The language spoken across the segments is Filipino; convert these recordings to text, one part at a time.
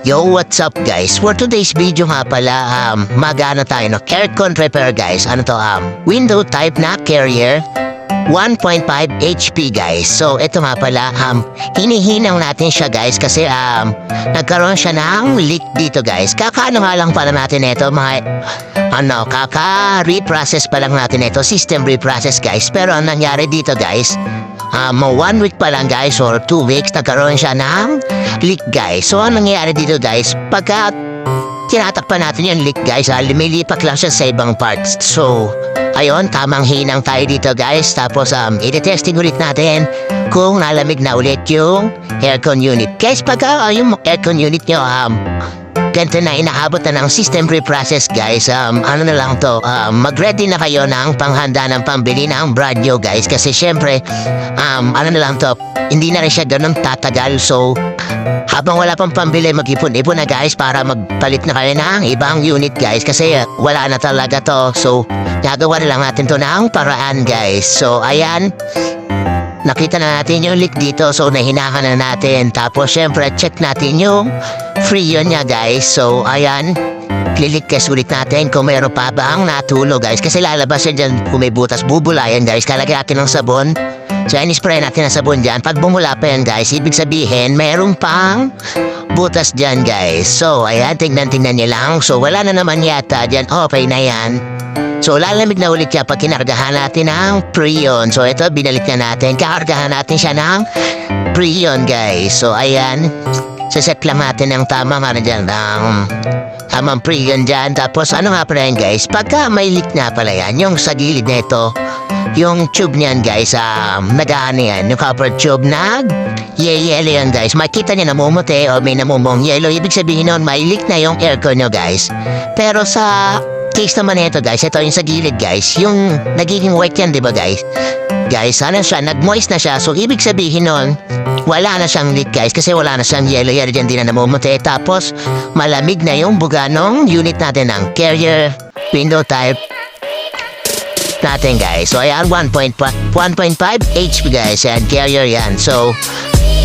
Yo, what's up guys? For today's video nga pala, magana tayo ng aircon repair guys. Ano to, window type na carrier, 1.5 HP guys. So, ito nga pala, hinihinang natin siya guys kasi nagkaroon siya ng leak dito guys. Kakaano nga lang pala natin ito, kaka-reprocess pa lang natin ito, system reprocess guys. Pero ang nangyari dito guys, 1 week pa lang guys or 2 weeks nagkaroon siya ng leak guys. So ang nangyayari dito guys, pagka tinatakpan natin yung leak guys, lumilipat lang siya sa ibang parts. So ayun, tamang hinang tayo dito guys. Tapos i-testing ulit natin kung nalamig na ulit yung aircon unit guys. Pagka yung aircon unit nyo ganito na inaabot na ng system reprocess guys, ano na lang to, mag-ready na kayo ng panghanda ng pambili ng brand new guys. Kasi syempre, ano na lang to, hindi na rin siya ganun tatagal. So, habang wala pang pambili, mag-ipon-ipon na guys para magpalit na kayo ng ibang unit guys. Kasi wala na talaga to. So, nagawa na lang natin to ng paraan guys. So, ayan. Nakita na natin yung leak dito, so nahinakan na natin. Tapos syempre check natin yung freon niya guys. So ayan, liligkas ulit natin kung mayroon pa bang natulog guys. Kasi lalabas yan dyan kung may butas, bubulayan guys. Kalagay natin ng sabon. So spray natin ng sabon dyan. Pag bumula pa yan guys, ibig sabihin mayroon pang butas dyan guys. So ayan, tingnan niyo lang. So wala na naman yata dyan, okay na yan. So, lalamig na ulit siya pag kinargahan natin ng Freon. So, ito, binalik na natin. Kakargahan natin siya ng Freon, guys. So, ayan. Saset lang natin ng tamang dyan, tamang Freon dyan. Tapos, ano nga pala yan, guys? Pagka may leak na pala yan, yung sa gilid na ito, yung tube niyan, guys, nag-ano yan, yung copper tube, yellow yan, guys. Makita niya namumuti o may namumong yellow. Ibig sabihin nun, may leak na yung aircon nyo, guys. Pero sa case naman ito guys, ito yung sa gilid guys, yung nagiging white yan, di ba guys? Guys, ano siya, nag-moist na siya. So, ibig sabihin nun, wala na siyang leak guys, kasi wala na siyang yellow yan dyan, di na namumuti. Tapos, malamig na yung buga ng unit natin ng carrier window type natin guys. So, ayan, 1.5 HP guys, yan, carrier yan. So,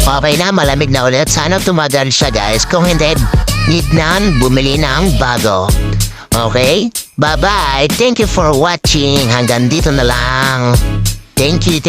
okay na, malamig na ulit. Sana tumagal siya guys. Kung hindi, need na bumili ng bago. Okay? Bye-bye. Thank you for watching. Hanggang dito na lang. Thank you.